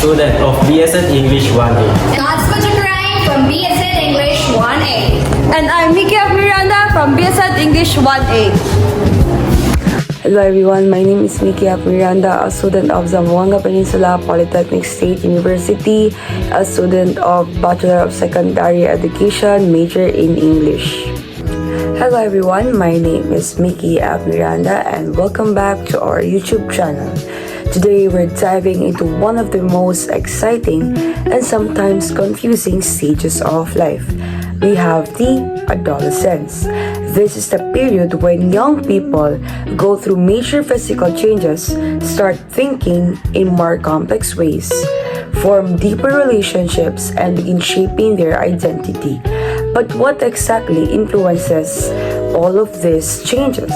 student of BSN English 1A. God's Ryan from BSN English 1A. And I'm Nikki Miranda from BSN English 1A. Hello everyone, my name is Nikki Miranda, a student of Zamboanga Peninsula Polytechnic State University, a student of Bachelor of Secondary Education, major in English. Hello everyone, my name is Mickey Miranda and welcome back to our YouTube channel. Today we're diving into one of the most exciting and sometimes confusing stages of life. We have the adolescence. This is the period when young people go through major physical changes, start thinking in more complex ways, form deeper relationships, and begin shaping their identity. But what exactly influences all of these changes?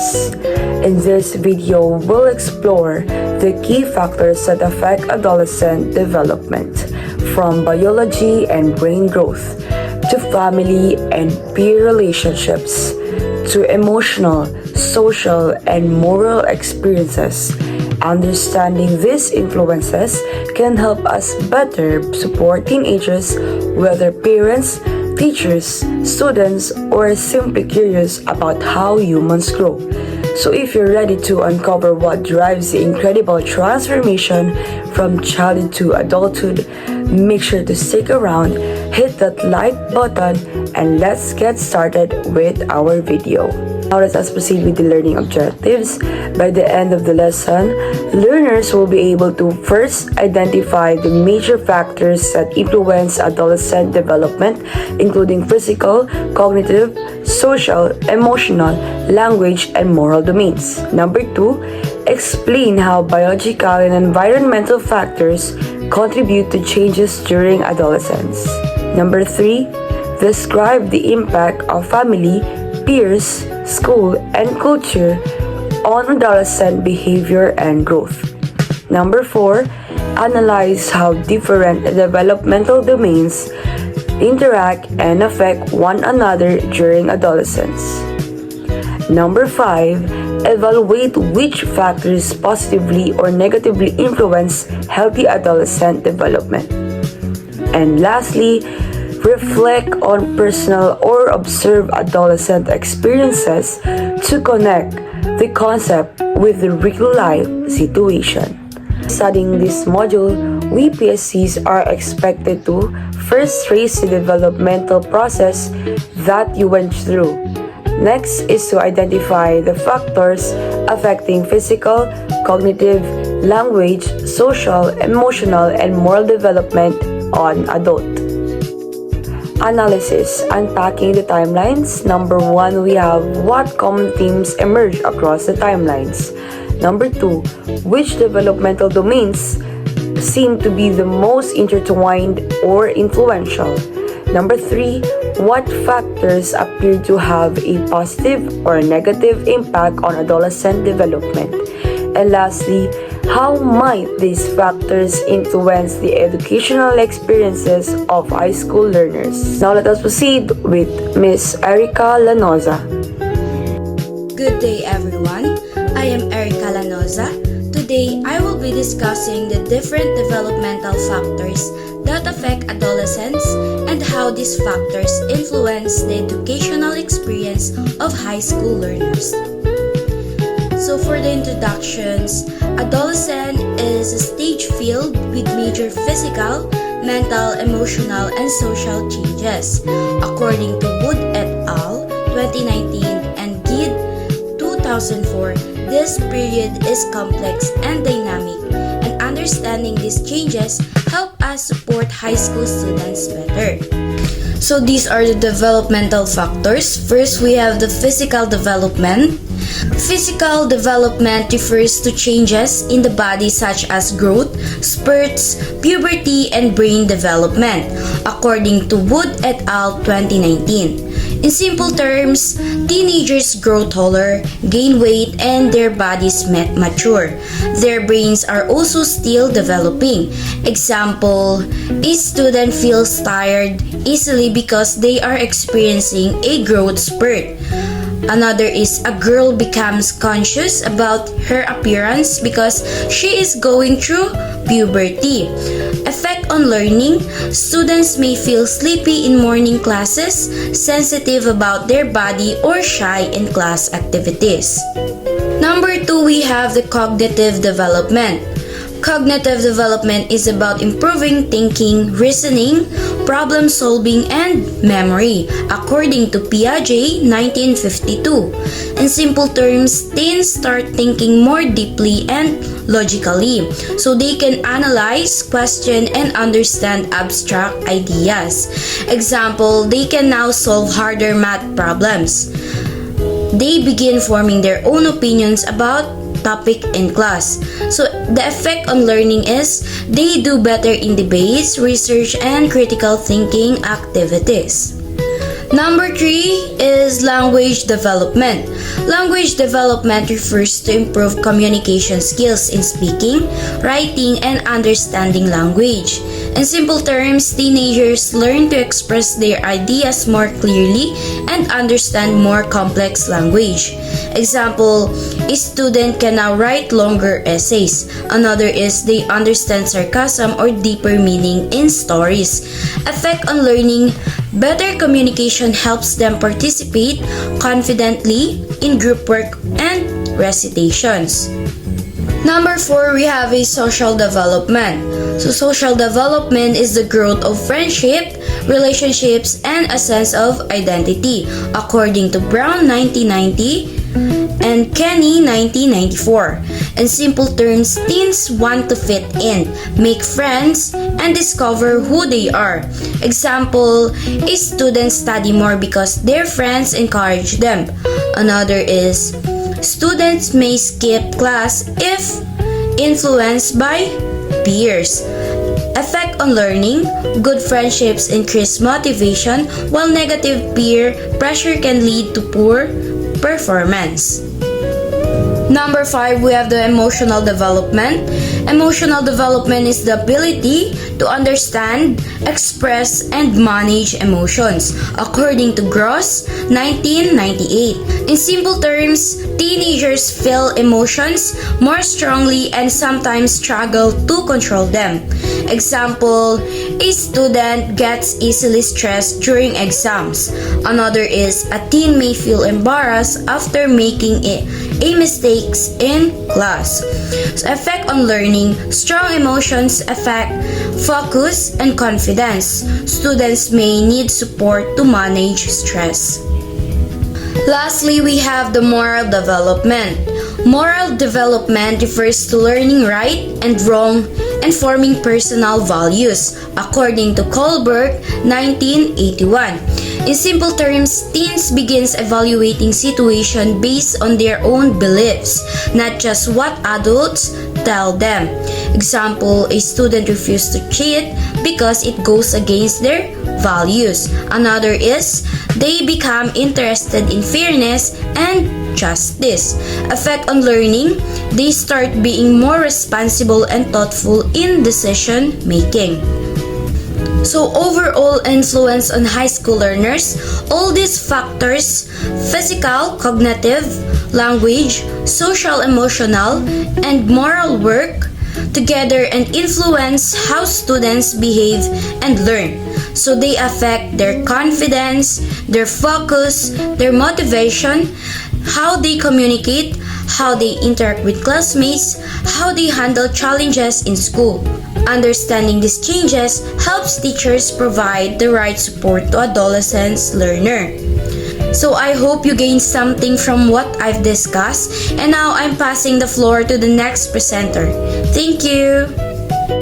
In this video, we'll explore the key factors that affect adolescent development, from biology and brain growth, to family and peer relationships, to emotional, social, and moral experiences. Understanding these influences can help us better support teenagers, whether parents, teachers, students, or simply curious about how humans grow. So if you're ready to uncover what drives the incredible transformation from childhood to adulthood, make sure to stick around, hit that like button, and let's get started with our video. Now let us proceed with the learning objectives. By the end of the lesson, learners will be able to first identify the major factors that influence adolescent development, including physical, cognitive, social, emotional, language, and moral domains. Number 2, explain how biological and environmental factors contribute to changes during adolescence. Number 3, describe the impact of family, peers, school, and culture on adolescent behavior and growth. Number 4, analyze how different developmental domains interact and affect one another during adolescence. Number 5, evaluate which factors positively or negatively influence healthy adolescent development. And lastly, reflect on personal or observe adolescent experiences to connect the concept with the real-life situation. Studying this module, we PSCs are expected to first trace the developmental process that you went through. Next is to identify the factors affecting physical, cognitive, language, social, emotional, and moral development on adult. Analysis, unpacking the timelines. Number 1, we have what common themes emerge across the timelines. Number 2, which developmental domains seem to be the most intertwined or influential. Number 3, what factors appear to have a positive or negative impact on adolescent development. And lastly, how might these factors influence the educational experiences of high school learners? Now let us proceed with Miss Erica Lanoza. Good day everyone, I am Erica Lanoza. Today, I will be discussing the different developmental factors that affect adolescents and how these factors influence the educational experience of high school learners. So for the introductions, adolescent is a stage filled with major physical, mental, emotional, and social changes. According to Wood et al. 2019 and Gid 2004, this period is complex and dynamic, and understanding these changes help us support high school students better. So these are the developmental factors. First, we have the physical development. Physical development refers to changes in the body such as growth, spurts, puberty, and brain development, according to Wood et al. 2019. In simple terms, teenagers grow taller, gain weight, and their bodies mature. Their brains are also still developing. Example, a student feels tired easily because they are experiencing a growth spurt. Another is a girl becomes conscious about her appearance because she is going through puberty. Effect on learning, students may feel sleepy in morning classes, sensitive about their body, or shy in class activities. Number 2, we have the cognitive development. Cognitive development is about improving thinking, reasoning, problem solving, and memory, according to Piaget 1952. In simple terms, teens start thinking more deeply and logically, so they can analyze, question, and understand abstract ideas. Example, they can now solve harder math problems. They begin forming their own opinions about topic in class. So the effect on learning is they do better in debates, research, and critical thinking activities. Number 3 is language development. Language development refers to improved communication skills in speaking, writing, and understanding language. In simple terms, teenagers learn to express their ideas more clearly and understand more complex language. Example, a student can now write longer essays. Another is they understand sarcasm or deeper meaning in stories. Effect on learning, better communication helps them participate confidently in group work and recitations. Number 4, we have a social development. So social development is the growth of friendship, relationships, and a sense of identity, according to Brown 1990 and Kenny 1994. In simple terms, teens want to fit in, make friends, and discover who they are. Example, a student study more because their friends encourage them. Another is students may skip class if influenced by peers. Effect on learning, good friendships increase motivation, while negative peer pressure can lead to poor performance. Number 5, we have the emotional development. Emotional development is the ability to understand, express, and manage emotions, according to Gross 1998. In simple terms, teenagers feel emotions more strongly and sometimes struggle to control them. Example, a student gets easily stressed during exams. Another is a teen may feel embarrassed after making a mistakes in class. So effect on learning, strong emotions affect focus and confidence. Students may need support to manage stress. Lastly, we have the moral development. Moral development refers to learning right and wrong and forming personal values, according to Kohlberg 1981. In simple terms, teens begins evaluating situation based on their own beliefs, not just what adults tell them. Example, a student refuses to cheat because it goes against their values. Another is they become interested in fairness and justice. Effect on learning, they start being more responsible and thoughtful in decision making. So overall influence on high school learners, all these factors, physical, cognitive, language, social, emotional, and moral work together and influence how students behave and learn. So they affect their confidence, their focus, their motivation, how they communicate, how they interact with classmates, how they handle challenges in school. Understanding these changes helps teachers provide the right support to adolescents learner. So I hope you gained something from what I've discussed, and now I'm passing the floor to the next presenter. Thank you.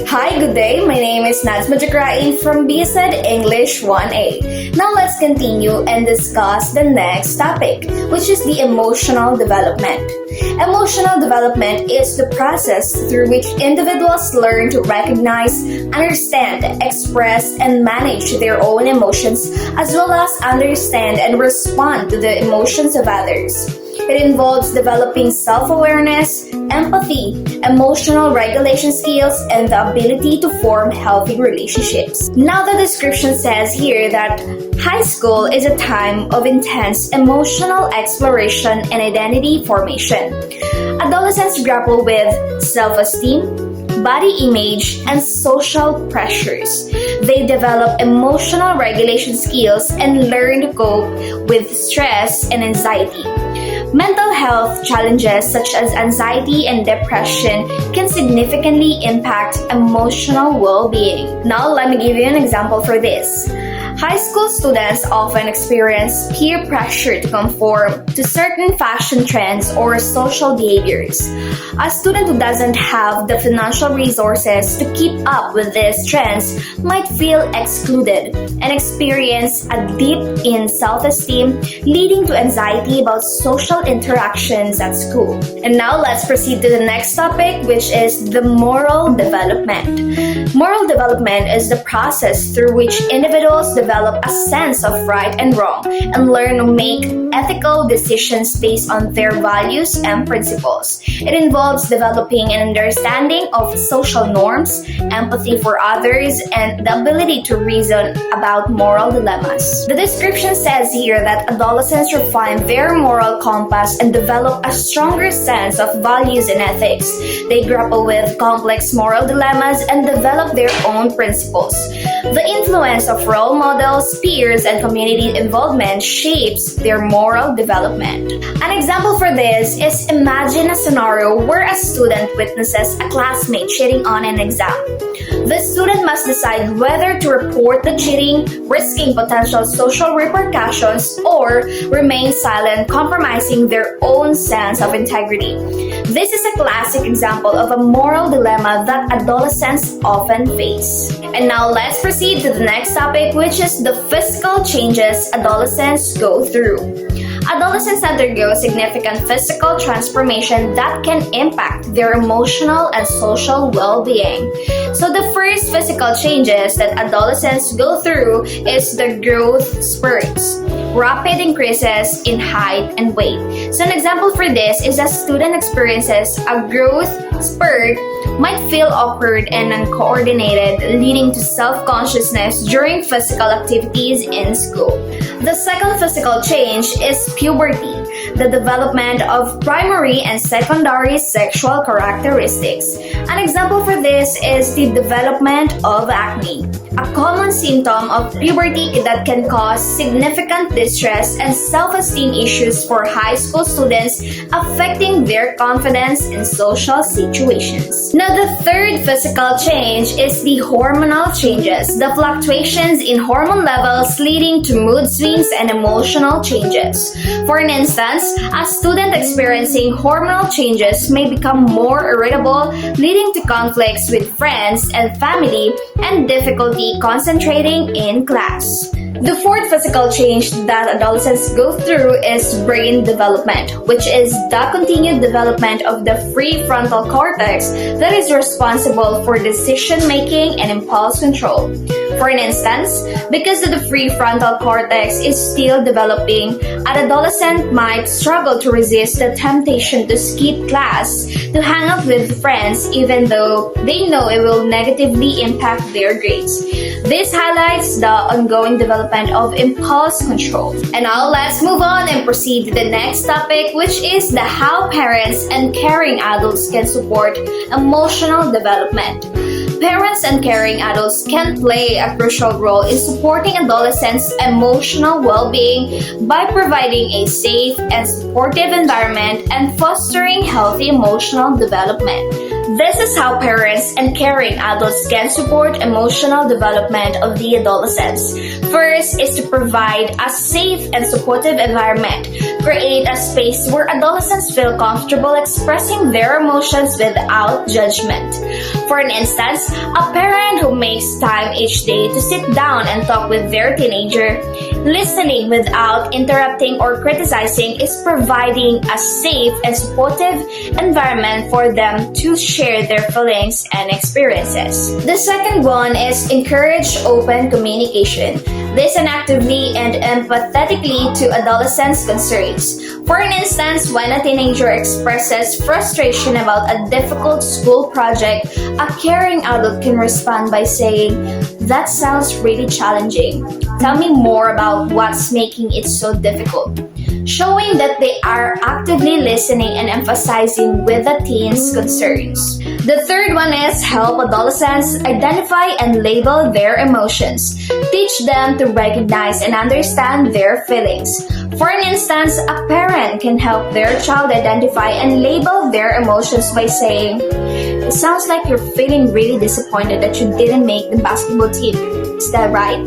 Hi, good day. My name is Nazma Jakrain from BSED English 1A. Now let's continue and discuss the next topic, which is the emotional development. Emotional development is the process through which individuals learn to recognize, understand, express, and manage their own emotions, as well as understand and respond to the emotions of others. It involves developing self-awareness, empathy, emotional regulation skills, and the ability to form healthy relationships. Now, the description says here that high school is a time of intense emotional exploration and identity formation. Adolescents grapple with self-esteem, body image, and social pressures. They develop emotional regulation skills and learn to cope with stress and anxiety. Mental health challenges such as anxiety and depression can significantly impact emotional well-being. Now, let me give you an example for this. High school students often experience peer pressure to conform to certain fashion trends or social behaviors. A student who doesn't have the financial resources to keep up with these trends might feel excluded and experience a dip in self-esteem, leading to anxiety about social interactions at school. And now let's proceed to the next topic, which is the moral development. Moral development is the process through which individuals develop a sense of right and wrong and learn to make ethical decisions based on their values and principles. It involves developing an understanding of social norms, empathy for others, and the ability to reason about moral dilemmas. The description says here that adolescents refine their moral compass and develop a stronger sense of values and ethics. They grapple with complex moral dilemmas and develop their own principles. The influence of role models, peers, and community involvement shapes their moral development. An example for this is, imagine a scenario where a student witnesses a classmate cheating on an exam. The student must decide whether to report the cheating, risking potential social repercussions, or remain silent, compromising their own sense of integrity. This is a classic example of a moral dilemma that adolescents often face. And now let's proceed to the next topic, which is the physical changes adolescents go through. Adolescents undergo significant physical transformation that can impact their emotional and social well-being. So the first physical changes that adolescents go through is the growth spurts. Rapid increases in height and weight. So an example for this is a student experiences a growth spurt might feel awkward and uncoordinated, leading to self-consciousness during physical activities in school. The second physical change is puberty, the development of primary and secondary sexual characteristics. An example for this is the development of acne, a common symptom of puberty that can cause significant distress and self-esteem issues for high school students, affecting their confidence in social situations. Now, the third physical change is the hormonal changes, the fluctuations in hormone levels leading to mood swings and emotional changes. For an instance, a student experiencing hormonal changes may become more irritable, leading to conflicts with friends and family and difficulty concentrating in class. The fourth physical change that adolescents go through is brain development, which is the continued development of the prefrontal cortex that is responsible for decision making and impulse control. For an instance, because the prefrontal cortex is still developing, an adolescent might struggle to resist the temptation to skip class to hang out with friends even though they know it will negatively impact their grades. This highlights the ongoing development of impulse control. And now let's move on and proceed to the next topic, which is the how parents and caring adults can support emotional development. Parents and caring adults can play a crucial role in supporting adolescents' emotional well-being by providing a safe and supportive environment and fostering healthy emotional development. This is how parents and caring adults can support emotional development of the adolescents. First is to provide a safe and supportive environment. Create a space where adolescents feel comfortable expressing their emotions without judgment. For an instance, a parent who makes time each day to sit down and talk with their teenager, listening without interrupting or criticizing, is providing a safe and supportive environment for them to share their feelings and experiences. The second one is encourage open communication. Listen actively and empathetically to adolescents' concerns. For instance, when a teenager expresses frustration about a difficult school project, a caring adult can respond by saying, "That sounds really challenging. Tell me more about what's making it so difficult." Showing that they are actively listening and emphasizing with the teen's concerns. The third one is help adolescents identify and label their emotions. Teach them to recognize and understand their feelings. For an instance, a parent can help their child identify and label their emotions by saying, "It sounds like you're feeling really disappointed that you didn't make the basketball team. Is that right?"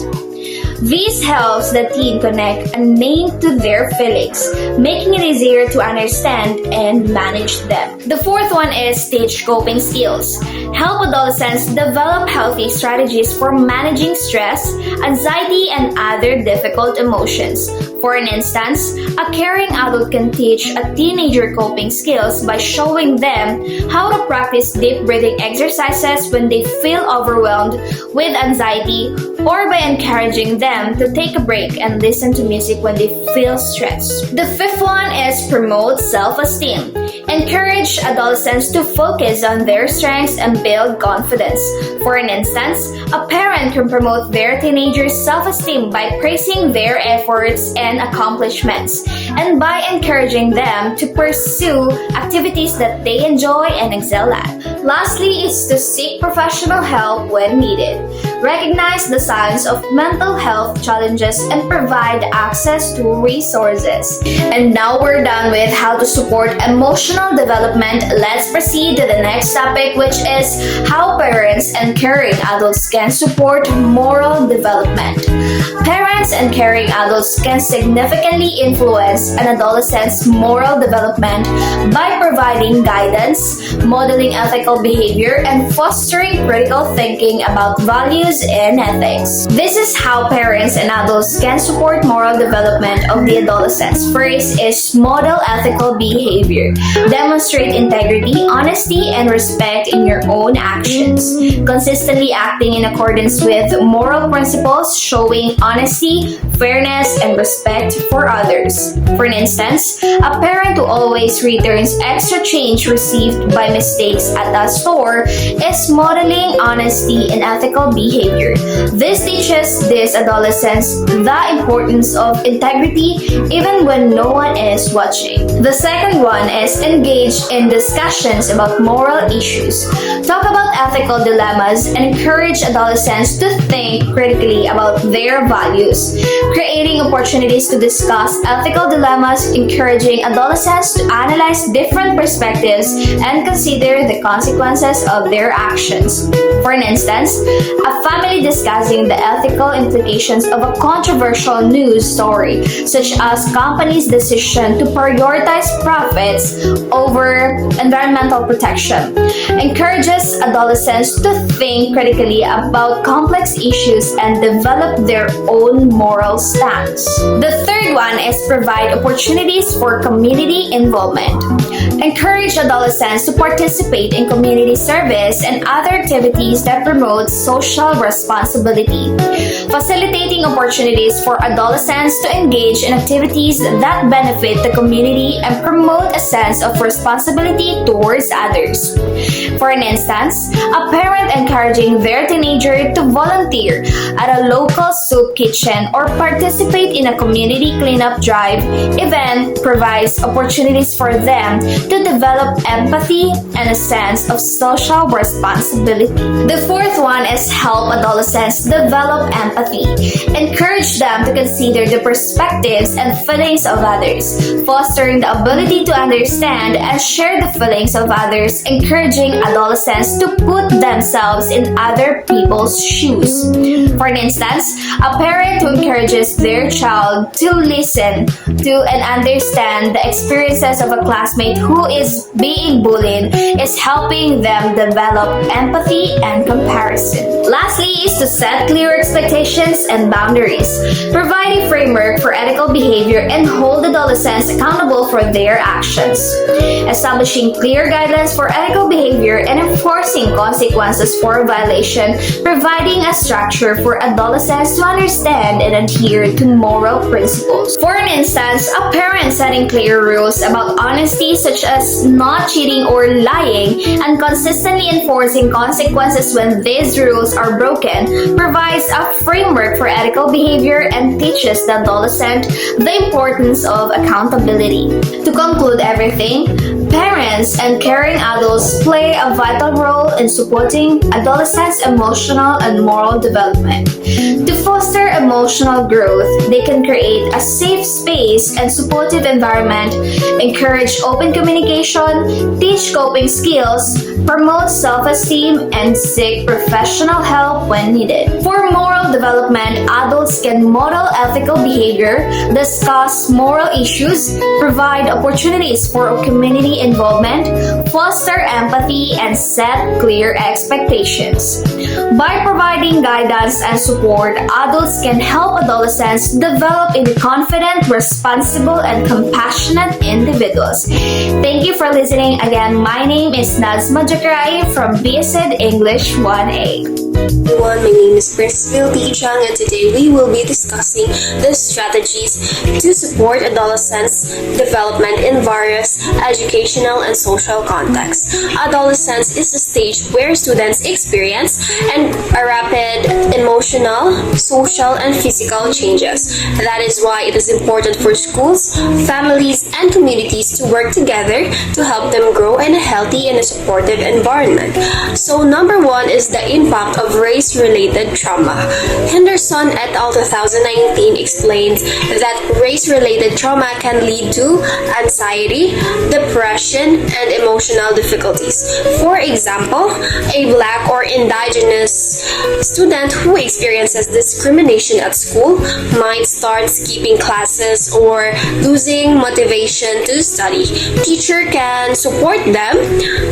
This helps the teen connect and name to their feelings, making it easier to understand and manage them. The fourth one is teach coping skills. Help adolescents develop healthy strategies for managing stress, anxiety, and other difficult emotions. For an instance, a caring adult can teach a teenager coping skills by showing them how to practice deep breathing exercises when they feel overwhelmed with anxiety, or by encouraging them to take a break and listen to music when they feel stressed. The fifth one is promote self-esteem. Encourage adolescents to focus on their strengths and build confidence. For an instance, a parent can promote their teenager's self-esteem by praising their efforts and accomplishments, and by encouraging them to pursue activities that they enjoy and excel at. Lastly is to seek professional help when needed. Recognize the signs of mental health challenges and provide access to resources. And now we're done with how to support emotional development. Let's proceed to the next topic, which is how parents and caring adults can support moral development. Parents and caring adults can significantly influence an adolescent's moral development by providing guidance, modeling ethical behavior, and fostering critical thinking about values and ethics. This is how parents and adults can support moral development of the adolescents. First is model ethical behavior. Demonstrate integrity, honesty, and respect in your own actions. Consistently acting in accordance with moral principles, showing honesty, fairness, and respect for others. For instance, a parent who always returns extra change received by mistakes at a store is modeling honesty and ethical behavior. This teaches these adolescents the importance of integrity even when no one is watching. The second one is engage in discussions about moral issues. Talk about ethical dilemmas and encourage adolescents to think critically about their values. Creating opportunities to discuss ethical dilemmas, encouraging adolescents to analyze different perspectives and consider the consequences of their actions. For an instance, a family discussing the ethical implications of a controversial news story, such as companies' decision to prioritize profits over environmental protection, encourages adolescents to think critically about complex issues and develop their own moral stance. The third one is provide opportunities for community involvement. Encourage adolescents to participate in community service and other activities that promote social responsibility. Facilitating opportunities for adolescents to engage in activities that benefit the community and promote a sense of responsibility towards others. For an instance, a parent encouraging their teenager to volunteer at a local soup kitchen or participate in a community cleanup drive event provides opportunities for them to develop empathy and a sense of social responsibility. The fourth one is help adolescents develop empathy. Encourage them to consider the perspectives and feelings of others, fostering the ability to understand and share the feelings of others, encouraging adolescents to put themselves in other people's shoes. For an instance, a parent who encourages their child to listen to and understand the experiences of a classmate who who is being bullied is helping them develop empathy and comparison. Lastly is to set clear expectations and boundaries, provide a framework for ethical behavior and hold adolescents accountable for their actions. Establishing clear guidelines for ethical behavior and enforcing consequences for violation, providing a structure for adolescents to understand and adhere to moral principles. For an instance, a parent setting clear rules about honesty such as not cheating or lying and consistently enforcing consequences when these rules are broken provides a framework for ethical behavior and teaches the adolescent the importance of accountability. To conclude everything, parents and caring adults play a vital role in supporting adolescents' emotional and moral development. To foster emotional growth, they can create a safe space and supportive environment, encourage open communication, teach coping skills, promote self-esteem, and seek professional help when needed. For moral development, adults can model ethical behavior, discuss moral issues, provide opportunities for community involvement, foster empathy, and set clear expectations. By providing guidance and support, adults can help adolescents develop into confident, responsible, and compassionate individuals. Thank you for listening. Again, my name is Nazma Jakrai from BSed English 1A. Everyone, my name is Principal Chang, and today we will be discussing the strategies to support adolescents' development in various educational and social contexts. Adolescence is a stage where students experience a rapid emotional, social, and physical changes. That is why it is important for schools, families, and communities to work together to help them grow in a healthy and a supportive environment. So, number one is the impact of race-related trauma. Henderson et al. 2019 explains that race-related trauma can lead to anxiety, depression, and emotional difficulties. For example, a Black or indigenous student who experiences discrimination at school might start skipping classes or losing motivation to study. Teacher can support them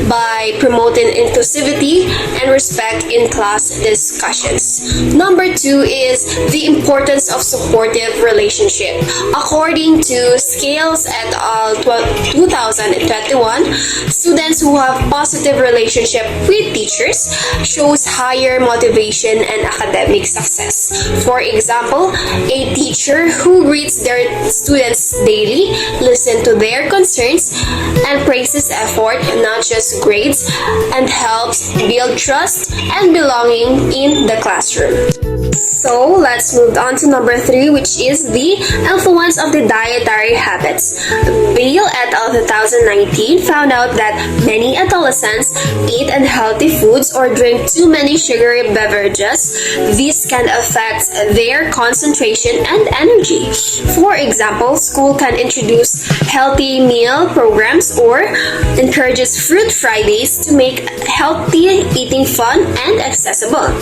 by promoting inclusivity and respect in class discussions. Number two is the importance of supportive relationship. According to Scales et al. 2021, students who have positive relationship with teachers shows higher motivation and academic success. For example, a teacher who greets their students daily, listens to their concerns, and praises effort, not just grades, and helps build trust and belonging in the classroom. So, let's move on to number three, which is the influence of the dietary habits. Bale et al. 2019 found out that many adolescents eat unhealthy foods or drink too many sugary beverages. This can affect their concentration and energy. For example, school can introduce healthy meal programs or encourages fruit Fridays to make healthy eating fun and accessible.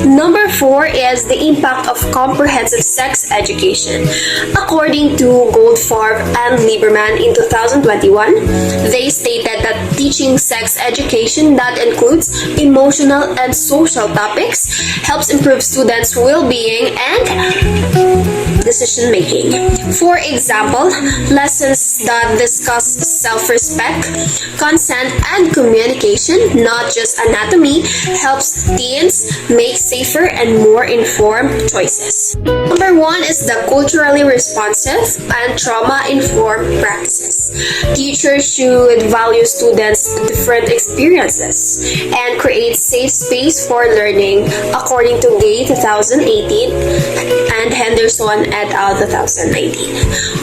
Number four is the impact of comprehensive sex education. According to Goldfarb and Lieberman in 2021, they stated that teaching sex education that includes emotional and social topics helps improve students' well-being and decision making. For example, lessons that discuss self-respect, consent, and communication, not just anatomy, helps teens make safer and more informed choices. Number one is the culturally responsive and trauma-informed practices. Teachers should value students' different experiences and create safe space for learning, according to Gay 2018 and Henderson et al. 2019.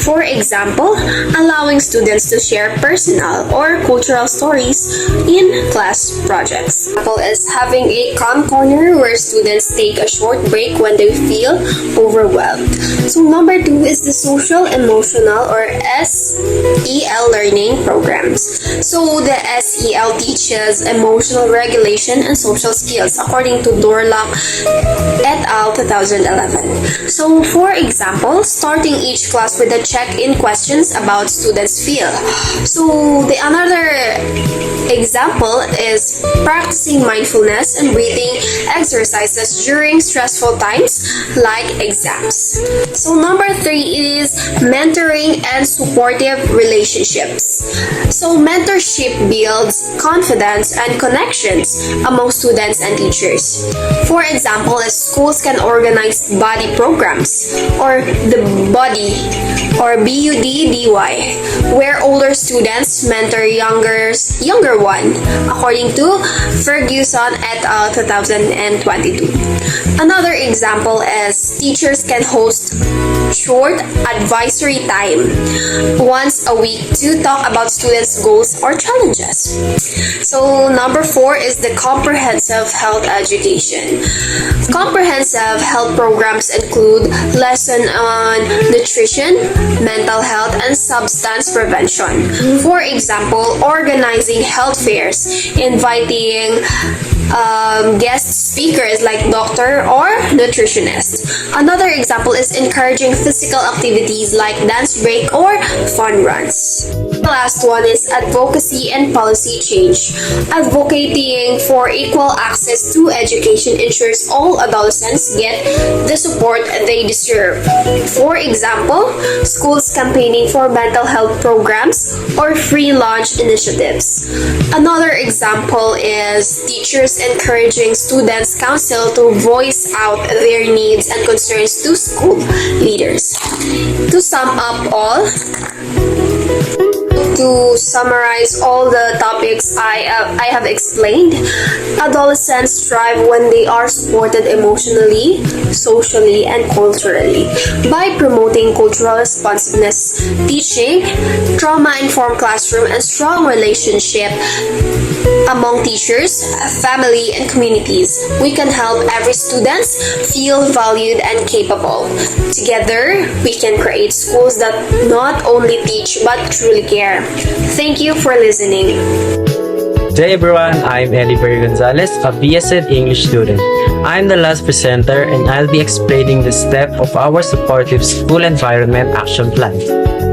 For example, allowing students to share personal or cultural stories in class projects. Example is having a calm corner where students take a short break when they feel overwhelmed. So number 2 is the social, emotional, or SEL learning programs. So the SEL teaches emotional regulation and social skills according to Dorlock et al. 2011. So for example, starting each class with a check-in questions about students' feel. So the another example is practicing mindfulness and breathing exercises during stressful times like exams. So number 3 is mentoring and supportive relationships. So mentorship builds confidence and connections among students and teachers. For example, schools can organize body programs or the body or BUDDY, where older students mentor younger one, according to Ferguson et al. 2022. Another example is teachers can host short advisory time once a week to talk about students' goals or challenges. So number 4 is the comprehensive health education. Comprehensive health programs include lesson on nutrition, mental health, and substance prevention. For example, organizing health fairs, inviting guest speakers like doctor or nutritionist. Another example is encouraging physical activities like dance break or fun runs. The last one is advocacy and policy change. Advocating for equal access to education ensures all adolescents get the support they deserve. For example, schools campaigning for mental health programs or free lunch initiatives. Another example is teachers encouraging students' council to voice out their needs and concerns to school leaders. To summarize all the topics I have explained, adolescents thrive when they are supported emotionally, socially, and culturally. By promoting cultural responsiveness, teaching, trauma-informed classroom, and strong relationship among teachers, family, and communities, we can help every student feel valued and capable. Together, we can create schools that not only teach but truly care. Thank you for listening. Hey everyone, I'm Eliber Gonzalez, a BSN English student. I'm the last presenter and I'll be explaining the step of our supportive school environment action plan.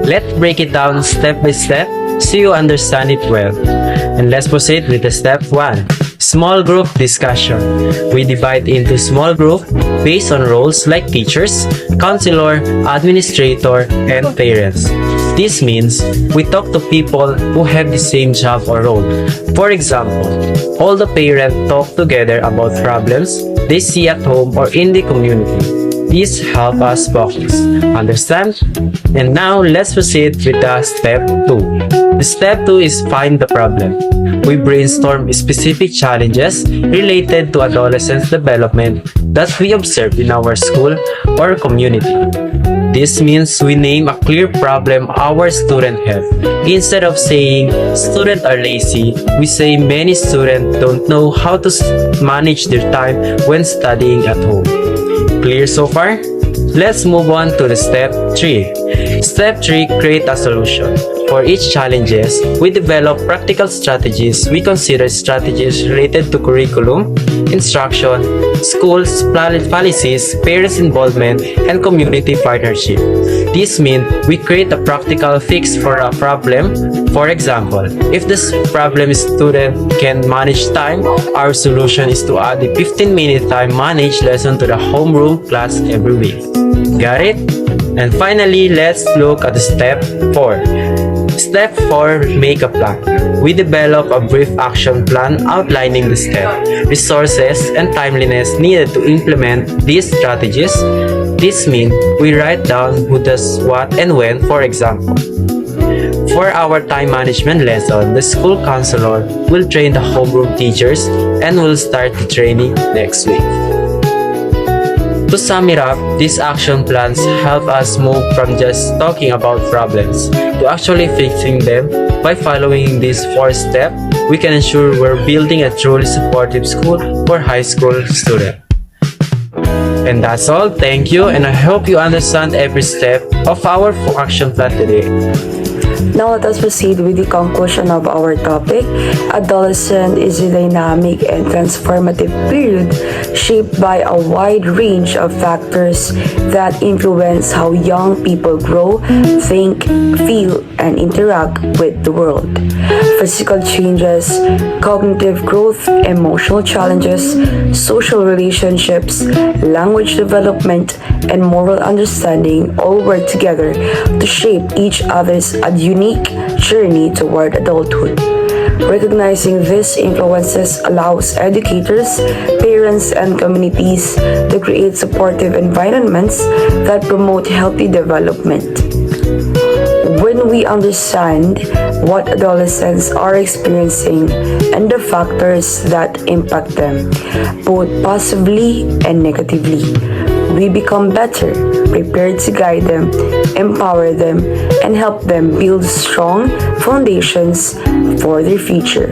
Let's break it down step by step so you understand it well. And let's proceed with the step 1. Small group discussion. We divide into small group based on roles like teachers, counselor, administrator, and parents. This means we talk to people who have the same job or role. For example, all the parents talk together about problems they see at home or in the community. This helps us focus. Understand? And now let's proceed with the step 2. The step 2 is find the problem. We brainstorm specific challenges related to adolescents' development that we observe in our school or community. This means we name a clear problem our students have. Instead of saying students are lazy, we say many students don't know how to manage their time when studying at home. Clear so far? Let's move on to the step 3. Step 3, create a solution. For each challenges, we develop practical strategies. We consider strategies related to curriculum, instruction, schools, policies, parents' involvement, and community partnership. This means we create a practical fix for a problem. For example, if this problem is student can manage time, our solution is to add a 15-minute time managed lesson to the homeroom class every week. Got it? And finally, let's look at step 4. Step 4, make a plan. We develop a brief action plan outlining the steps, resources, and timeliness needed to implement these strategies. This means we write down who does what and when, for example. For our time management lesson, the school counselor will train the homeroom teachers and will start the training next week. To sum it up, these action plans help us move from just talking about problems to actually fixing them. By following these 4 steps, we can ensure we're building a truly supportive school for high school students. And that's all. Thank you, and I hope you understand every step of our action plan today. Now let us proceed with the conclusion of our topic. Adolescence is a dynamic and transformative period shaped by a wide range of factors that influence how young people grow, think, feel, and interact with the world. Physical changes, cognitive growth, emotional challenges, social relationships, language development, and moral understanding all work together to shape each other's unique journey toward adulthood. Recognizing these influences allows educators, parents, and communities to create supportive environments that promote healthy development. When we understand what adolescents are experiencing and the factors that impact them, both positively and negatively, we become better prepared to guide them, empower them, and help them build strong foundations for their future.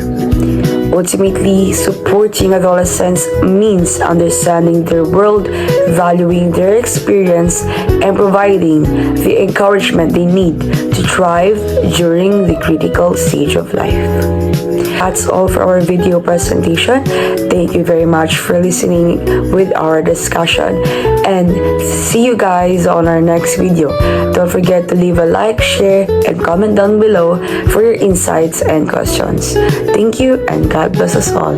Ultimately, supporting adolescents means understanding their world, valuing their experience, and providing the encouragement they need to thrive during the critical stage of life. That's all for our video presentation. Thank you very much for listening with our discussion, and see you guys on our next video. Don't forget to leave a like, share, and comment down below for your insights and questions. Thank you, and God bless us all.